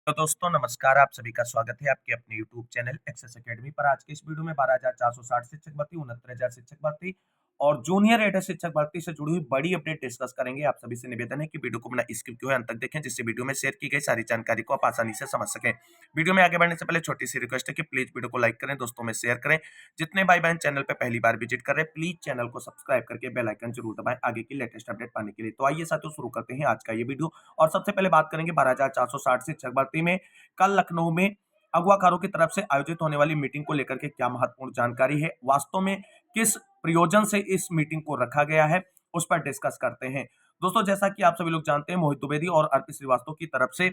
तो दोस्तों नमस्कार, आप सभी का स्वागत है आपके अपने यूट्यूब चैनल एक्सेस एकेडमी पर। आज के इस वीडियो में 12,460 शिक्षक भर्ती, 69,000 शिक्षक भर्ती और जूनियर एडेड शिक्षक भर्ती से जुड़ी हुई बड़ी अपडेट डिस्कस करेंगे। आप सभी से निवेदन है कि वीडियो को बिना स्किप किए हुए अंत तक देखें, जिससे वीडियो में शेयर की गई सारी जानकारी को आप आसानी से समझ सकें। वीडियो में आगे बढ़ने से पहले छोटी सी रिक्वेस्ट है कि प्लीज वीडियो को लाइक करें, दोस्तों में शेयर करें। जितने भाई बहन चैनल पर पहली बार विजिट कर रहे हैं, प्लीज चैनल को सब्सक्राइब करके बेल आइकन जरूर दबाएं आगे की लेटेस्ट अपडेट पाने के लिए। तो आइए साथियों शुरू करते हैं आज का ये वीडियो। और सबसे पहले बात करेंगे 12,460 शिक्षक भर्ती में कल लखनऊ में अगवाकारों की तरफ से आयोजित होने वाली मीटिंग को लेकर के क्या महत्वपूर्ण जानकारी है, वास्तव में किस प्रयोजन से इस मीटिंग को रखा गया है, उस पर डिस्कस करते हैं। दोस्तों जैसा कि आप सभी लोग जानते हैं, मोहित द्विवेदी और अर्पित श्रीवास्तव की तरफ से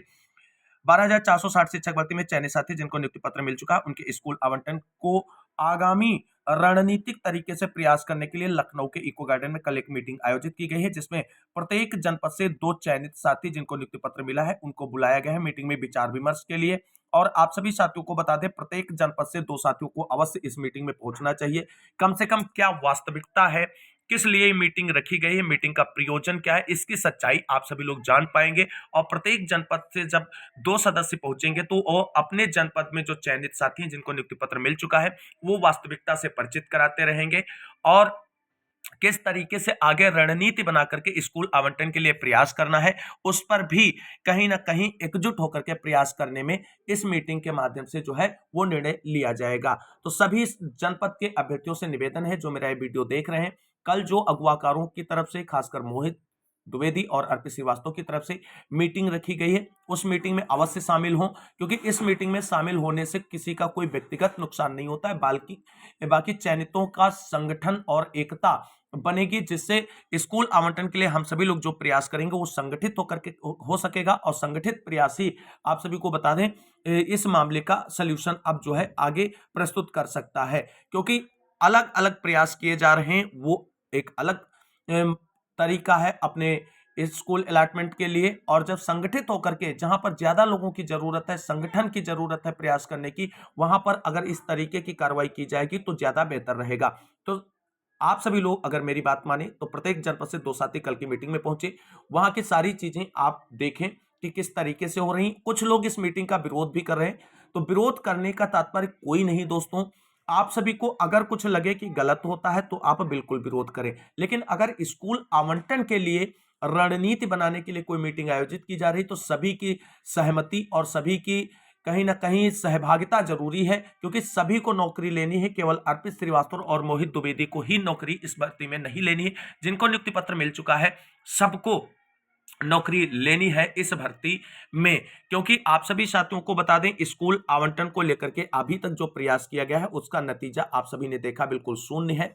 12,460 शिक्षक भर्ती में चयनित साथी जिनको नियुक्ति पत्र मिल चुका, उनके स्कूल आवंटन को आगामी रणनीतिक तरीके से प्रयास करने के लिए लखनऊ के इको गार्डन में कल एक मीटिंग आयोजित की गई है, जिसमें प्रत्येक जनपद से 2 चयनित साथी जिनको नियुक्ति पत्र मिला है उनको बुलाया गया है मीटिंग में विचार विमर्श के लिए। और आप सभी साथियों को बता दें, प्रत्येक जनपद से 2 साथियों को अवश्य इस मीटिंग में पहुंचना चाहिए। कम से कम क्या वास्तविकता है, किस लिए मीटिंग रखी गई है, मीटिंग का प्रयोजन क्या है, इसकी सच्चाई आप सभी लोग जान पाएंगे। और प्रत्येक जनपद से जब 2 सदस्य पहुंचेंगे तो वो अपने जनपद में जो चयनित साथी हैं जिनको नियुक्ति पत्र मिल चुका है, वो वास्तविकता से परिचित कराते रहेंगे और किस तरीके से आगे रणनीति बना करके स्कूल आवंटन के लिए प्रयास करना है, उस पर भी कहीं ना कहीं एकजुट होकर के प्रयास करने में इस मीटिंग के माध्यम से जो है वो निर्णय लिया जाएगा। तो सभी जनपद के अभ्यर्थियों से निवेदन है जो मेरा ये वीडियो देख रहे हैं, कल जो अगवाकारों की तरफ से खासकर मोहित द्विवेदी और अर्पित श्रीवास्तव की तरफ से मीटिंग रखी गई है, उस मीटिंग में अवश्य शामिल हों, क्योंकि इस मीटिंग में शामिल होने से किसी का कोई व्यक्तिगत नुकसान नहीं होता है, बल्कि बाकी चयनितों का संगठन और एकता बनेगी, जिससे स्कूल आवंटन के लिए हम सभी लोग जो प्रयास करेंगे वो संगठित होकर के हो सकेगा। और संगठित प्रयास ही आप सभी को बता दें इस मामले का सलूशन अब जो है आगे प्रस्तुत कर सकता है, क्योंकि अलग अलग प्रयास किए जा रहे हैं, वो एक अलग तरीका है अपने स्कूल अलॉटमेंट के लिए। और जब संगठित होकर के जहां पर ज्यादा लोगों की जरूरत है, संगठन की जरूरत है प्रयास करने की, वहां पर अगर इस तरीके की कार्रवाई की जाएगी तो ज्यादा बेहतर रहेगा। तो आप सभी लोग अगर मेरी बात माने तो प्रत्येक जनपद से 2 साथी कल की मीटिंग में पहुंचे, वहां की सारी चीजें आप देखें कि किस तरीके से हो रही। कुछ लोग इस मीटिंग का विरोध भी कर रहे हैं, तो विरोध करने का तात्पर्य कोई नहीं दोस्तों। आप सभी को अगर कुछ लगे कि गलत होता है तो आप बिल्कुल विरोध करें, लेकिन अगर स्कूल आवंटन के लिए रणनीति बनाने के लिए कोई मीटिंग आयोजित की जा रही तो सभी की सहमति और सभी की कहीं ना कहीं सहभागिता जरूरी है, क्योंकि सभी को नौकरी लेनी है, केवल अर्पित श्रीवास्तव और मोहित द्विवेदी को ही नौकरी इस भर्ती में नहीं लेनी है। जिनको नियुक्ति पत्र मिल चुका है सबको नौकरी लेनी है इस भर्ती में, क्योंकि आप सभी साथियों को बता दें स्कूल आवंटन को लेकर के अभी तक जो प्रयास किया गया है उसका नतीजा आप सभी ने देखा बिल्कुल शून्य है।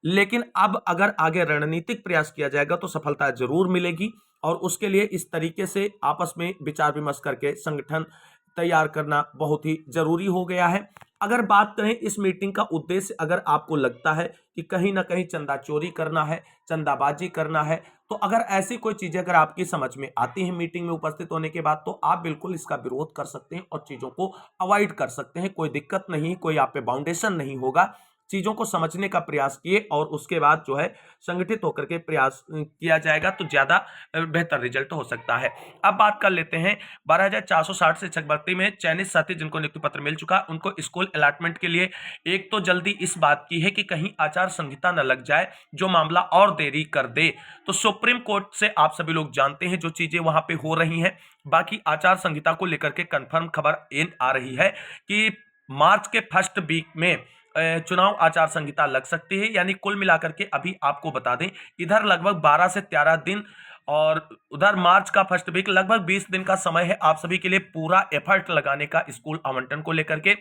लेकिन अब अगर आगे रणनीतिक प्रयास किया जाएगा तो सफलता जरूर मिलेगी, और उसके लिए इस तरीके से आपस में विचार विमर्श करके संगठन तैयार करना बहुत ही जरूरी हो गया है। अगर बात करें इस मीटिंग का उद्देश्य, अगर आपको लगता है कि कहीं ना कहीं चंदा चोरी करना है, चंदाबाजी करना है, तो अगर ऐसी कोई चीजें अगर आपकी समझ में आती हैं मीटिंग में उपस्थित होने के बाद, तो आप बिल्कुल इसका विरोध कर सकते हैं और चीजों को अवॉइड कर सकते हैं। कोई दिक्कत नहीं, कोई आप पे बाउंडेशन नहीं होगा। चीजों को समझने का प्रयास किए और उसके बाद जो है संगठित होकर के प्रयास किया जाएगा तो ज्यादा बेहतर रिजल्ट हो सकता है। अब बात कर लेते हैं 12,460 शिक्षक भर्ती में चयनित साथी जिनको नियुक्ति पत्र मिल चुका, उनको स्कूल अलॉटमेंट के लिए एक तो जल्दी इस बात की है कि कहीं आचार संहिता न लग जाए जो मामला और देरी कर दे। तो सुप्रीम कोर्ट से आप सभी लोग जानते हैं जो चीजें वहां पे हो रही हैं। बाकी आचार संहिता को लेकर के कंफर्म खबर आ रही है कि मार्च के फर्स्ट वीक में चुनाव आचार संहिता लग सकती है। यानी कुल मिलाकर के अभी आपको बता दें इधर लगभग 12 से 13 दिन और उधर मार्च का फर्स्ट वीक, लगभग 20 दिन का समय है आप सभी के लिए पूरा एफर्ट लगाने का स्कूल आवंटन को लेकर के।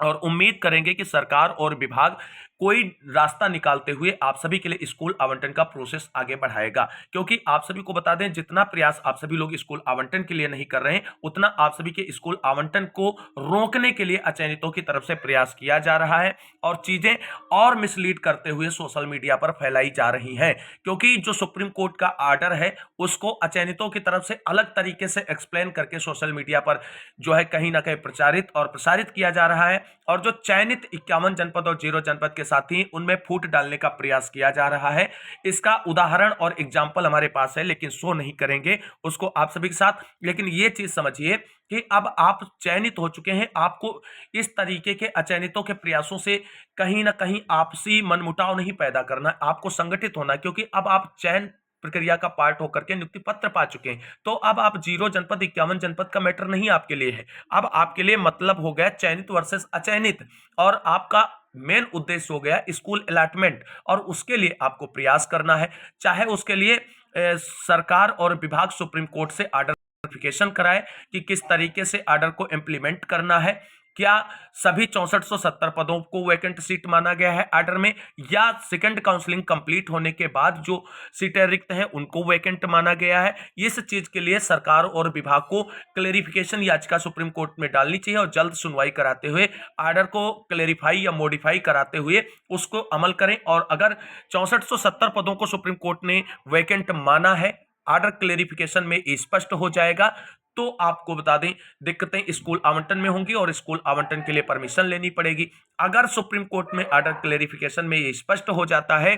और उम्मीद करेंगे कि सरकार और विभाग कोई रास्ता निकालते हुए आप सभी के लिए स्कूल आवंटन का प्रोसेस आगे बढ़ाएगा, क्योंकि आप सभी को बता दें जितना प्रयास आप सभी लोग स्कूल आवंटन के लिए नहीं कर रहे हैं, उतना आप सभी के स्कूल आवंटन को रोकने के लिए अचयनितों की तरफ से प्रयास किया जा रहा है और चीजें और मिसलीड करते हुए सोशल मीडिया पर फैलाई जा रही हैं। क्योंकि जो सुप्रीम कोर्ट का आर्डर है उसको अचयनितों की तरफ से अलग तरीके से एक्सप्लेन करके सोशल मीडिया पर जो है कहीं ना कहीं प्रचारित और प्रसारित किया जा रहा है। और जो चयनित 51 जनपद और 0 जनपद के साथ ही उनमें फूट डालने का प्रयास किया जा रहा है। इसका उदाहरण और एग्जाम्पल हमारे पास है, लेकिन शो नहीं करेंगे उसको आप सभी के साथ। लेकिन ये चीज समझिए कि अब आप चयनित हो चुके हैं, आपको इस तरीके के अचयनितों के प्रयासों से कहीं ना कहीं आपसी मनमुटाव नहीं पैदा करना, आपको संगठित होना, क्योंकि अब आप चयन प्रक्रिया का पार्ट होकर के नियुक्ति पत्र पा चुके हैं। तो अब आप 0 जनपद 51 जनपद का मैटर नहीं आपके लिए है। अब आपके लिए मतलब हो गया चयनित वर्सेस अचयनित, और आपका मेन उद्देश्य हो गया स्कूल अलॉटमेंट, और उसके लिए आपको प्रयास करना है। चाहे उसके लिए सरकार और विभाग सुप्रीम कोर्ट से आर्डर वेरिफिकेशन कराए कि किस तरीके से आर्डर को इंप्लीमेंट करना है, क्या सभी 6470 पदों को वैकेंट सीट माना गया है आर्डर में, या सेकंड काउंसलिंग कंप्लीट होने के बाद जो सीटें रिक्त हैं उनको वैकेंट माना गया है। इस चीज के लिए सरकार और विभाग को क्लेरिफिकेशन याचिका सुप्रीम कोर्ट में डालनी चाहिए, और जल्द सुनवाई कराते हुए आर्डर को क्लेरिफाई या मॉडिफाई कराते हुए उसको अमल करें। और अगर 6470 पदों को सुप्रीम कोर्ट ने वैकेंट माना है, आर्डर क्लेरिफिकेशन में स्पष्ट हो जाएगा, तो आपको बता दें दिक्कतें स्कूल आवंटन में होंगी और स्कूल आवंटन के लिए परमिशन लेनी पड़ेगी। अगर सुप्रीम कोर्ट में आर्डर क्लेरिफिकेशन में ये स्पष्ट हो जाता है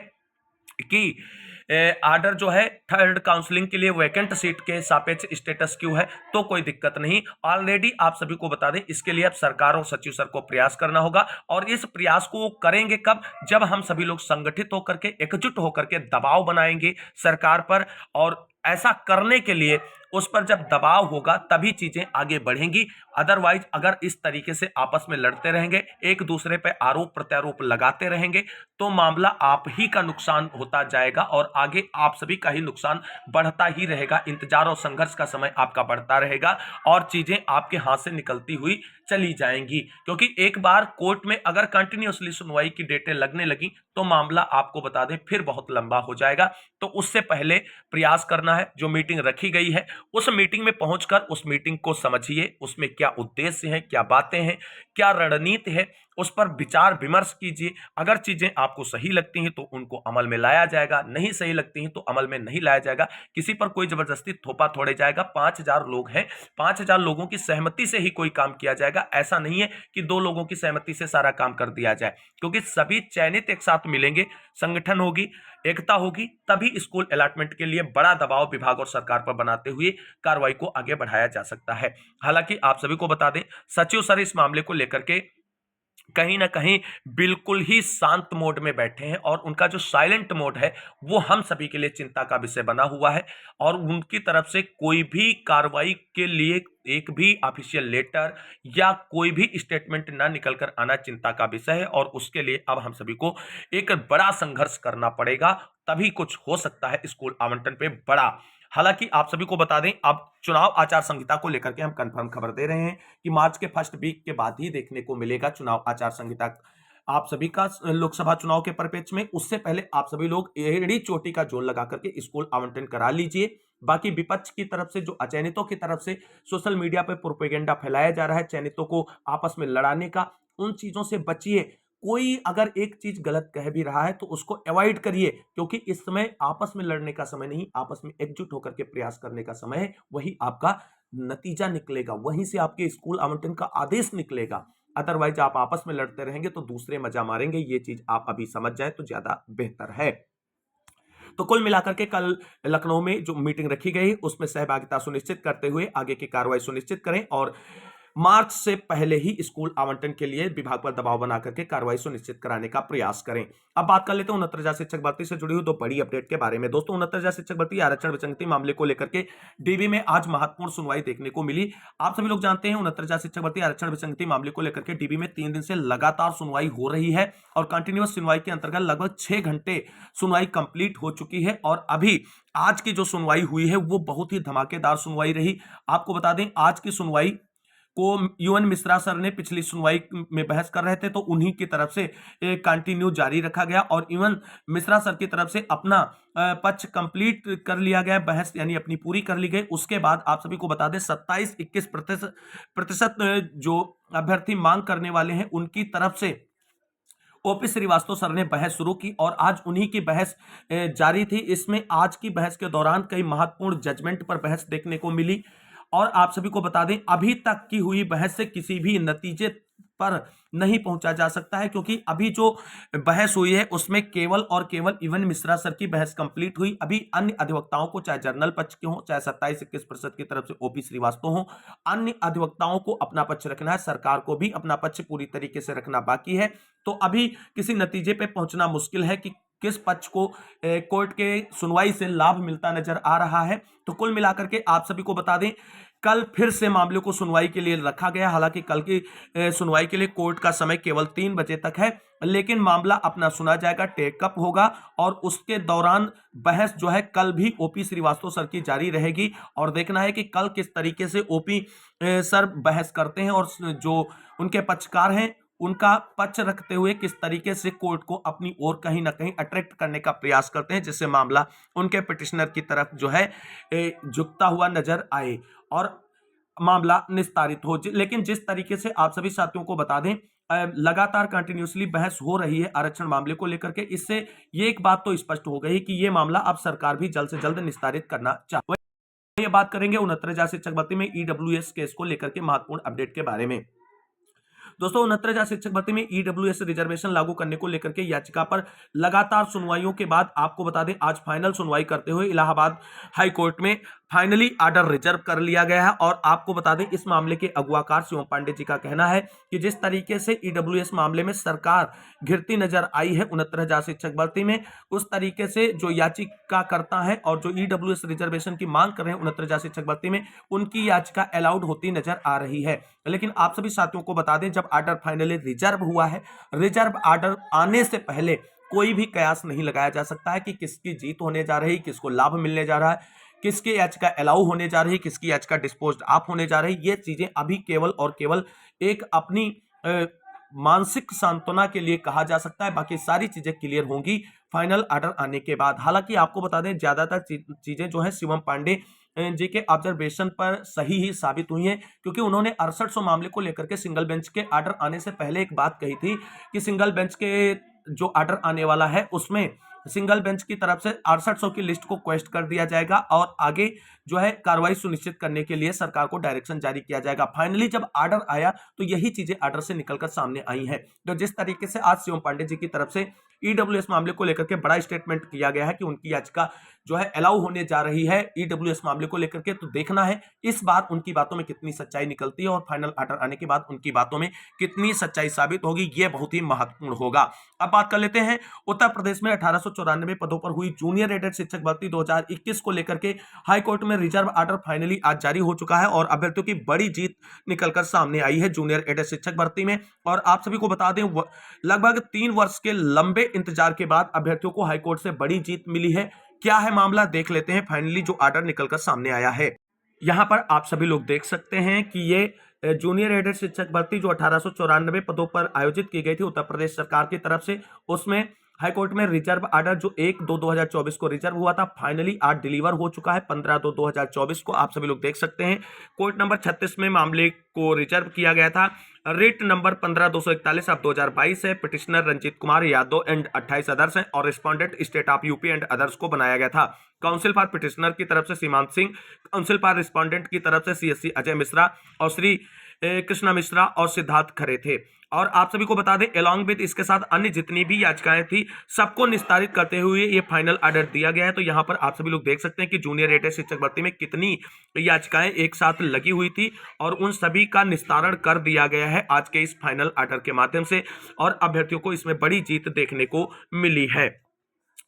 कि आर्डर जो है थर्ड काउंसलिंग के लिए वैकेंट सीट के सापेक्ष स्टेटस क्यों है, तो कोई दिक्कत नहीं। ऑलरेडी आप सभी को बता दें इसके लिए अब सरकार और सचिव सर को प्रयास करना होगा, और इस प्रयास को करेंगे कब, जब हम सभी लोग संगठित होकर के एकजुट होकर के दबाव बनाएंगे सरकार पर, और ऐसा करने के लिए उस पर जब दबाव होगा तभी चीजें आगे बढ़ेंगी। अदरवाइज अगर इस तरीके से आपस में लड़ते रहेंगे, एक दूसरे पर आरोप प्रत्यारोप लगाते रहेंगे, तो मामला आप ही का नुकसान होता जाएगा और आगे आप सभी का ही नुकसान बढ़ता ही रहेगा। इंतजार और संघर्ष का समय आपका बढ़ता रहेगा और चीजें आपके हाथ से निकलती हुई चली जाएंगी, क्योंकि एक बार कोर्ट में अगर कंटिन्यूअसली सुनवाई की डेटें लगने लगी तो मामला आपको बता दें फिर बहुत लंबा हो जाएगा। तो उससे पहले प्रयास करना है, जो मीटिंग रखी गई है उस मीटिंग में पहुंचकर उस मीटिंग को समझिए, उसमें क्या उद्देश्य है, क्या बातें हैं, क्या रणनीति है, उस पर विचार विमर्श कीजिए। अगर चीजें आपको सही लगती हैं तो उनको अमल में लाया जाएगा, नहीं सही लगती हैं तो अमल में नहीं लाया जाएगा। किसी पर कोई जबरदस्ती थोपा थोड़े जाएगा। 5000 लोग हैं, 5000 लोगों की सहमति से ही कोई काम किया जाएगा। ऐसा नहीं है कि 2 लोगों की सहमति से सारा काम कर दिया जाए, क्योंकि सभी चयनित एक साथ मिलेंगे, संगठन होगी, एकता होगी, तभी स्कूल अलॉटमेंट के लिए बड़ा दबाव विभाग और सरकार पर बनाते हुए कार्रवाई को आगे बढ़ाया जा सकता है। हालांकि आप सभी को बता दें सचिव सर इस मामले को लेकर के कहीं ना कहीं बिल्कुल ही शांत मोड में बैठे हैं, और उनका जो साइलेंट मोड है वो हम सभी के लिए चिंता का विषय बना हुआ है, और उनकी तरफ से कोई भी कार्रवाई के लिए एक भी ऑफिशियल लेटर या कोई भी स्टेटमेंट ना निकल कर आना चिंता का विषय है। और उसके लिए अब हम सभी को एक बड़ा संघर्ष करना पड़ेगा, तभी कुछ हो सकता है स्कूल आवंटन पे बड़ा। हालांकि आप सभी को बता दें अब चुनाव आचार संहिता को लेकर के हम कंफर्म खबर दे रहे हैं कि मार्च के फर्स्ट वीक के बाद ही देखने को मिलेगा चुनाव आचार संहिता आप सभी का लोकसभा चुनाव के परिप्रेक्ष्य में। उससे पहले आप सभी लोग एड़ी चोटी का जोर लगा करके स्कूल आवंटन करा लीजिए। बाकी विपक्ष की तरफ से जो अचयनितों की तरफ से सोशल मीडिया पर प्रोपेगेंडा फैलाया जा रहा है चयनितों को आपस में लड़ाने का, उन चीजों से बचिए। कोई अगर एक चीज गलत कह भी रहा है तो उसको अवॉइड करिए, क्योंकि इस समय आपस में लड़ने का समय नहीं, आपस में एकजुट होकर के प्रयास करने का समय है। वही आपका नतीजा निकलेगा, वहीं से आपके स्कूल आवंटन का आदेश निकलेगा। अदरवाइज आप आपस में लड़ते रहेंगे तो दूसरे मजा मारेंगे। ये चीज आप अभी समझ जाए तो ज्यादा बेहतर है। तो कुल मिलाकर के कल लखनऊ में जो मीटिंग रखी गई उसमें सहभागिता सुनिश्चित करते हुए आगे की कार्रवाई सुनिश्चित करें, और मार्च से पहले ही स्कूल आवंटन के लिए विभाग पर दबाव बना करके कार्रवाई सुनिश्चित कराने का प्रयास करें। अब बात कर लेते हैं 69,000 शिक्षक भर्ती से जुड़ी हुई 2 बड़ी अपडेट के बारे में। दोस्तों 69,000 शिक्षक भर्ती आरक्षण विसंगति मामले को लेकर के डीबी में आज महत्वपूर्ण सुनवाई देखने को मिली। आप सभी लोग जानते हैं 69,000 शिक्षक भर्ती आरक्षण विसंगति मामले को लेकर के डीबी में 3 दिन से लगातार सुनवाई हो रही है, और कंटिन्यूअस सुनवाई के अंतर्गत लगभग 6 घंटे सुनवाई कंप्लीट हो चुकी है। और अभी आज की जो सुनवाई हुई है वो बहुत ही धमाकेदार सुनवाई रही। आपको बता दें आज की सुनवाई को यूएन मिश्रा सर ने पिछली सुनवाई में बहस कर रहे थे तो उन्हीं की तरफ से कंटिन्यू जारी रखा गया, और यूएन मिश्रा सर की तरफ से अपना पक्ष कंप्लीट कर लिया गया, बहस यानी अपनी पूरी कर ली गई। उसके बाद आप सभी को बता दें 27-21% जो अभ्यर्थी मांग करने वाले हैं उनकी तरफ से ओपी श्रीवास्तव सर ने बहस शुरू की, और आज उन्हीं की बहस जारी थी। इसमें आज की बहस के दौरान कई महत्वपूर्ण जजमेंट पर बहस देखने को मिली, और आप सभी को बता दें अभी तक की हुई बहस से किसी भी नतीजे पर नहीं पहुंचा जा सकता है, क्योंकि अभी जो बहस हुई है उसमें केवल और केवल इवन मिश्रा सर की बहस कंप्लीट हुई। अभी अन्य अधिवक्ताओं को, चाहे जनरल पक्ष के हो, चाहे 27-21% की तरफ से ओपी श्रीवास्तव हो, अन्य अधिवक्ताओं को अपना पक्ष रखना है, सरकार को भी अपना पक्ष पूरी तरीके से रखना बाकी है। तो अभी किसी नतीजे पे पहुंचना मुश्किल है कि किस पक्ष को कोर्ट के सुनवाई से लाभ मिलता नजर आ रहा है। तो कुल मिलाकर के आप सभी को बता दें, कल फिर से मामले को सुनवाई के लिए रखा गया। हालांकि कल की सुनवाई के लिए कोर्ट का समय केवल 3 बजे तक है, लेकिन मामला अपना सुना जाएगा, टेकअप होगा और उसके दौरान बहस जो है कल भी ओपी श्रीवास्तव सर की जारी रहेगी। और देखना है कि कल किस तरीके से ओपी सर बहस करते हैं और जो उनके पक्षकार हैं उनका पक्ष रखते हुए किस तरीके से कोर्ट को अपनी ओर कहीं ना कहीं अट्रैक्ट करने का प्रयास करते हैं, जिससे मामला उनके पिटिशनर की तरफ जो है झुकता हुआ नजर आए और मामला निस्तारित हो। लेकिन जिस तरीके से आप सभी साथियों को बता दें, लगातार कंटिन्यूसली बहस हो रही है आरक्षण मामले को लेकर के, इससे ये एक बात तो स्पष्ट हो गई कि ये मामला अब सरकार भी जल्द से जल्द निस्तारित करना चाहती है। ये बात करेंगे 69,000 शिक्षक भर्ती में ईडब्ल्यूएस केस को लेकर के महत्वपूर्ण अपडेट के बारे में। दोस्तों, 69,000 शिक्षक भर्ती में ईडब्ल्यूएस रिजर्वेशन लागू करने को लेकर के याचिका पर लगातार सुनवाइयों के बाद आपको बता दें आज फाइनल सुनवाई करते हुए इलाहाबाद हाई कोर्ट में फाइनली ऑर्डर रिजर्व कर लिया गया है। और आपको बता दें इस मामले के अगवाकार शिवम पांडे जी का कहना है कि जिस तरीके से ईडब्ल्यूएस मामले में सरकार घिरती नजर आई है 69,000 शिक्षक भर्ती में, उस तरीके से जो याचिका करता है और जो ईडब्ल्यूएस रिजर्वेशन की मांग कर रहे हैं 69,000 शिक्षक भर्ती में, उनकी याचिका अलाउड होती नजर आ रही है। लेकिन आप सभी साथियों को बता दें जब ऑर्डर फाइनली रिजर्व हुआ है, रिजर्व ऑर्डर आने से पहले कोई भी कयास नहीं लगाया जा सकता है कि किसकी जीत होने जा रही, किसको लाभ मिलने जा रहा है, किसकी याचिका अलाउ होने जा रही, किसकी याचिका डिस्पोज्ड ऑफ होने जा रही। ये चीजें अभी केवल और केवल एक अपनी मानसिक सांत्वना के लिए कहा जा सकता है, बाकी सारी चीजें क्लियर होंगी फाइनल ऑर्डर आने के बाद। हालांकि आपको बता दें ज्यादातर चीजें जो है शिवम पांडे जी के ऑब्जर्वेशन पर सही ही साबित हुई हैं, क्योंकि उन्होंने 6800 मामले को लेकर के सिंगल बेंच के ऑर्डर आने से पहले एक बात कही थी कि सिंगल बेंच के जो ऑर्डर आने वाला है उसमें सिंगल बेंच की तरफ से 6800 की लिस्ट को क्वेश्चन कर दिया जाएगा और आगे जो है कार्रवाई सुनिश्चित करने के लिए सरकार को डायरेक्शन जारी किया जाएगा। फाइनली जब ऑर्डर आया तो यही चीजें ऑर्डर से निकलकर सामने आई हैं। तो जिस तरीके से आज शिवम पांडे जी की तरफ से ईडब्ल्यूएस मामले को लेकर के बड़ा स्टेटमेंट किया गया है कि उनकी याचिका जो है अलाउ होने जा रही है ईडब्ल्यूएस मामले को लेकर के, तो देखना है इस बार उनकी बातों में कितनी सच्चाई निकलती है और फाइनल ऑर्डर आने के बाद उनकी बातों में कितनी सच्चाई साबित होगी, यह बहुत ही महत्वपूर्ण होगा। अब बात कर लेते हैं उत्तर प्रदेश में 1894 पदों पर हुई जूनियर एडेड शिक्षक भर्ती 2021 को लेकर के हाईकोर्ट में रिजर्व ऑर्डर फाइनली आज जारी हो चुका है और अभ्यर्थियों की बड़ी जीत निकलकर सामने आई है जूनियर एडेड शिक्षक भर्ती में। और आप सभी को बता दें लगभग 3 वर्ष के लंबे इंतजार के बाद अभ्यर्थियों को हाईकोर्ट से बड़ी जीत मिली है। क्या है मामला देख लेते हैं। फाइनली जो ऑर्डर निकलकर सामने आया है, यहां पर आप सभी लोग देख सकते हैं कि ये जूनियर एडेड शिक्षक भर्ती जो 1894 पदों पर आयोजित की गई थी उत्तर प्रदेश सरकार की तरफ से, उसमें हाईकोर्ट में रिजर्व ऑर्डर जो 1/2/2024 को रिजर्व हुआ था फाइनली आज डिलीवर हो चुका है 15/2/2024 को। आप सभी लोग देख सकते हैं कोर्ट नंबर 36 में मामले को रिजर्व किया गया था। रिट नंबर 15/241 ऑफ 2022 है। Petitioner Ranjit Kumar Yadav and 28 others हैं और respondent state of UP and others को बनाया गया था। काउंसिल फॉर पिटिशनर की तरफ से सीमांत सिंह, काउंसिल फॉर रिस्पोंडेंट की तरफ से सीएससी अजय मिश्रा और श्री कृष्णा मिश्रा और सिद्धार्थ खरे थे। और आप सभी को बता दें अलॉन्ग विद इसके साथ अन्य जितनी भी याचिकाएं थी सबको निस्तारित करते हुए ये फाइनल ऑर्डर दिया गया है। तो यहां पर आप सभी लोग देख सकते हैं कि जूनियर एडेड शिक्षक भर्ती में कितनी याचिकाएं एक साथ लगी हुई थी और उन सभी का निस्तारण कर दिया गया है आज के इस फाइनल ऑर्डर के माध्यम से और अभ्यर्थियों को इसमें बड़ी जीत देखने को मिली है।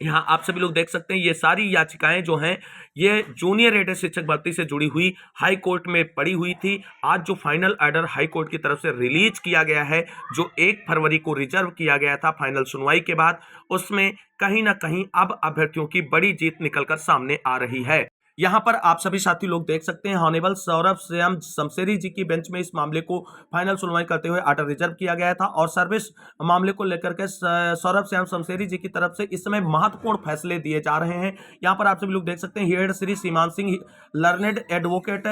यहां आप सभी लोग देख सकते हैं ये सारी याचिकाएं जो हैं ये जूनियर एडेड शिक्षक भर्ती से जुड़ी हुई हाई कोर्ट में पड़ी हुई थी। आज जो फाइनल ऑर्डर हाई कोर्ट की तरफ से रिलीज किया गया है जो 1 फरवरी को रिजर्व किया गया था फाइनल सुनवाई के बाद, उसमें कहीं ना कहीं अब अभ्यर्थियों की बड़ी जीत निकलकर सामने आ रही है। यहां पर आप सभी साथी लोग देख सकते हैं ऑनेबल सौरभ श्याम शमशेरी जी की बेंच में इस मामले को फाइनल सुनवाई करते हुए ऑर्डर रिजर्व किया गया था और सर्विस मामले को लेकर के सौरभ श्याम शमशेरी जी की तरफ से इस समय महत्वपूर्ण फैसले दिए जा रहे हैं। यहां पर आप सभी लोग देख सकते हैं head Shri Seeman Singh, learned advocate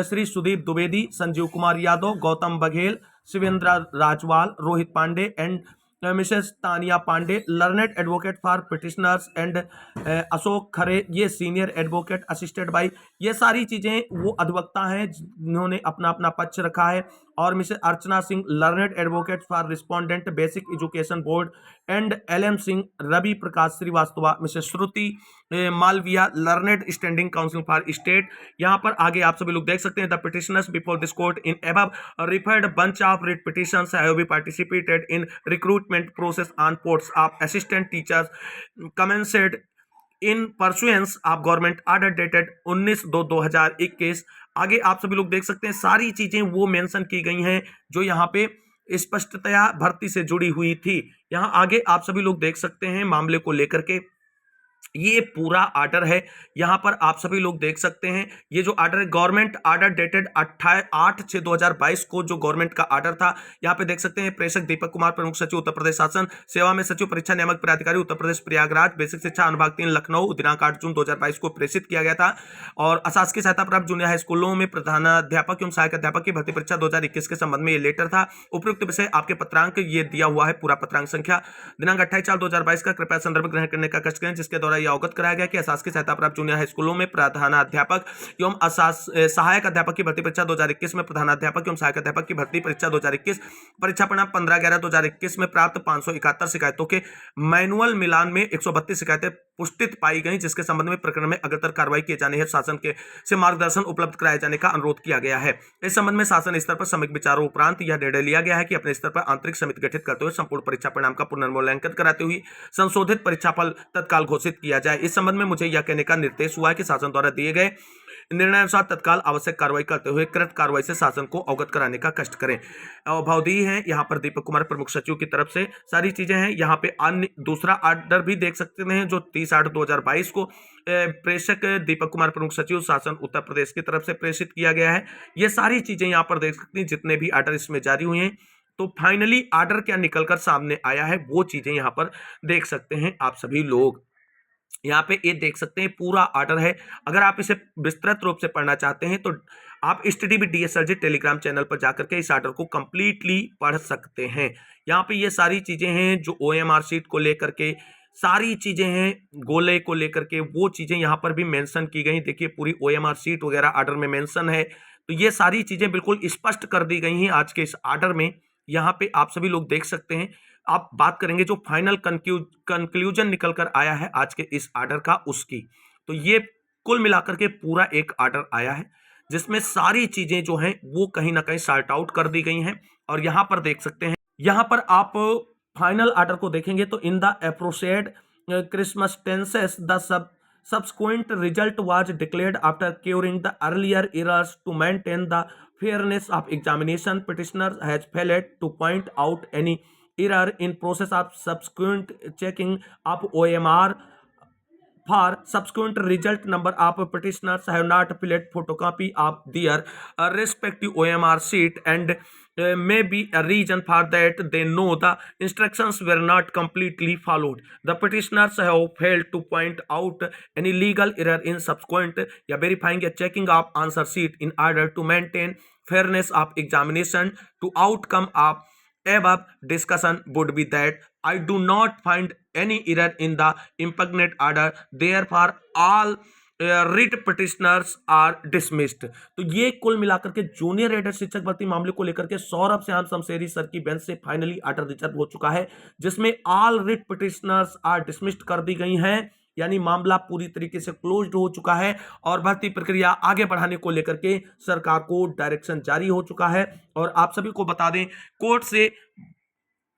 Shri Sudeep Dwivedi, Sanjeev Kumar Yadav, Gautam Baghel, Shivendra Rajwal, Rohit Pandey and Mrs Tania Pandey, learned advocate for petitioners and Ashok Khare, ये सीनियर एडवोकेट असिस्टेड बाय, ये सारी चीजें वो अधिवक्ता हैं जिन्होंने अपना अपना पक्ष रखा है और Mrs Archana Singh learned advocate for respondent basic education board and LM Singh, Ravi Prakash Srivastava, Mrs Shruti Malviya learned standing council for state. यहाँ पर आगे आप सभी लोग देख सकते हैं the petitioners before this court in above referred bunch of writ petitions have been participated in recruitment process on posts of assistant teachers commenced in pursuance of government order dated 19/2/2021। आगे आप सभी लोग देख सकते हैं सारी चीजें वो मेंशन की गई हैं जो यहाँ पे स्पष्टतया भर्ती से जुड़ी हुई थी। यहाँ आगे आप सभी लोग देख सकते हैं मामले को लेकर के ये पूरा आर्डर है। यहां पर आप सभी लोग देख सकते हैं ये जो आर्डर है गवर्नमेंट आर्डर डेटेड 8/6/2022 को जो गवर्नमेंट का आर्डर था। यहां पे देख सकते हैं प्रेषक दीपक कुमार, प्रमुख सचिव उत्तर प्रदेश शासन, सेवा में सचिव परीक्षा नियामक प्राधिकारी उत्तर प्रदेश प्रयागराज, बेसिक शिक्षा अनुभाग 3 लखनऊ, दिनांक 8 जून 2022 को प्रेषित किया गया था। और अशासकीय सहायता प्राप्त जूनियर हाई स्कूलों में प्रधानाध्यापक एवं सहायक अध्यापक की भर्ती परीक्षा 2021 के संबंध में ये लेटर था। उपयुक्त विषय आपके पत्रांक ये दिया हुआ है, पूरा पत्रांक संख्या दिनांक 28/4/2022 का कृपया संदर्भ ग्रहण करने का कष्ट करें, जिसके द्वारा यह अवगत कराया गया कि अशासकीय सहायता प्राप्त जूनियर हाई स्कूलों में प्रधानाध्यापक एवं सहायक अध्यापक की भर्ती परीक्षा 2021 में प्रधानाध्यापक एवं सहायक अध्यापक की भर्ती परीक्षा 2021 परीक्षा परिणाम 15/11/2021 में प्राप्त 571 शिकायतों के मैनुअल मिलान में 132 शिकायतें पुष्टित पाई गई, जिसके संबंध में प्रकरण में अग्रतर कार्रवाई किए जाने हेतु शासन के से मार्गदर्शन उपलब्ध कराए जाने का अनुरोध किया गया है। इस संबंध में शासन स्तर पर समग्र विचारों उपरांत यह निर्णय लिया गया है कि अपने स्तर पर आंतरिक समिति गठित करते हुए संपूर्ण परीक्षा परिणाम का पुनर्मूल्यांकन कराते हुए संशोधित परीक्षाफल तत्काल घोषित किया जाए। इस संबंध में मुझे यह कहने का निर्देश हुआ है कि शासन द्वारा दिए गए निर्णयानुसार तत्काल आवश्यक कार्रवाई करते हुए कृत कार्रवाई से शासन को अवगत कराने का कष्ट करें। अवधि है यहाँ पर दीपक कुमार प्रमुख सचिव की तरफ से सारी चीजें हैं। यहाँ पे अन्य दूसरा ऑर्डर भी देख सकते हैं जो 30/8/2022 को प्रेषक दीपक कुमार प्रमुख सचिव शासन उत्तर प्रदेश की तरफ से प्रेषित किया गया है। ये सारी चीजें यहाँ पर देख सकते हैं जितने भी ऑर्डर इसमें जारी हुए हैं। तो फाइनली ऑर्डर क्या निकलकर सामने आया है वो चीजें यहाँ पर देख सकते हैं आप सभी लोग। यहाँ पे ये देख सकते हैं पूरा ऑर्डर है। अगर आप इसे विस्तृत रूप से पढ़ना चाहते हैं तो आप STDB DSLG टेलीग्राम चैनल पर जाकर के इस ऑर्डर को कंप्लीटली पढ़ सकते हैं। यहाँ पे ये सारी चीजें हैं जो OMR शीट को लेकर के सारी चीजें हैं, गोले को लेकर के वो चीजें यहाँ पर भी मेंशन की गई। देखिए पूरी OMR शीट वगैरह ऑर्डर में मेंशन है। तो ये सारी चीजें बिल्कुल स्पष्ट कर दी गई हैं आज के इस ऑर्डर में। यहाँ पे आप सभी लोग देख सकते हैं। आप बात करेंगे जो फाइनल कंक्लूजन निकल कर आया है आज के इस ऑर्डर का उसकी। तो ये कुल मिलाकर के पूरा एक ऑर्डर आया है जिसमें सारी चीजें जो हैं वो कहीं ना कहीं सॉर्ट आउट कर दी गई हैं। और यहाँ पर देख सकते हैं, यहाँ पर आप फाइनल ऑर्डर को देखेंगे तो in the appropriate circumstances the subsequent result was declared after curing the earlier errors to maintain the fairness of examination. Petitioner has failed to point out any error in process of subsequent checking of OMR. For subsequent result, number of petitioners have not filled photocopy of their respective OMR sheet and may be a reason for that. They know the instructions were not completely followed. The petitioners have failed to point out any legal error in subsequent verifying a checking of answer sheet in order to maintain fairness of examination. To outcome of above discussion would be that I do not find any error in the impugned order, therefore all writ petitioners are dismissed. तो ये कुल मिलाकर के junior added शिक्षक भर्ती मामले को लेकर के सौरभ श्याम शमशेरी सर की बेंच से फाइनली ऑर्डर रिजर्व हो चुका है, जिसमें all writ petitioners are dismissed कर दी गई हैं। यानी मामला पूरी तरीके से क्लोज्ड हो चुका है और भर्ती प्रक्रिया आगे बढ़ाने को लेकर के सरकार को डायरेक्शन जारी हो चुका है। और आप सभी को बता दें कोर्ट से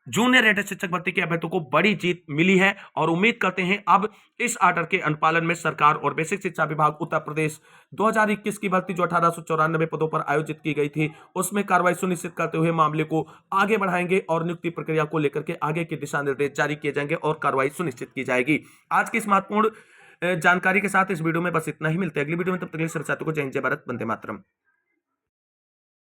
जूनियर एडेड शिक्षक भर्ती के अभ्यर्थियों को बड़ी जीत मिली है और उम्मीद करते हैं अब इस ऑर्डर के अनुपालन में सरकार और बेसिक शिक्षा विभाग उत्तर प्रदेश 2021 की भर्ती जो 1894 पदों पर आयोजित की गई थी उसमें कार्रवाई सुनिश्चित करते हुए मामले को आगे बढ़ाएंगे और नियुक्ति प्रक्रिया को लेकर के आगे के दिशा निर्देश जारी किए जाएंगे और कार्रवाई सुनिश्चित की जाएगी। आज की इस महत्वपूर्ण जानकारी के साथ इस वीडियो में बस इतना ही। मिलते हैं अगली वीडियो में, तब तक के लिए सभी साथियों को जय हिंद, जय भारत, वंदे मातरम।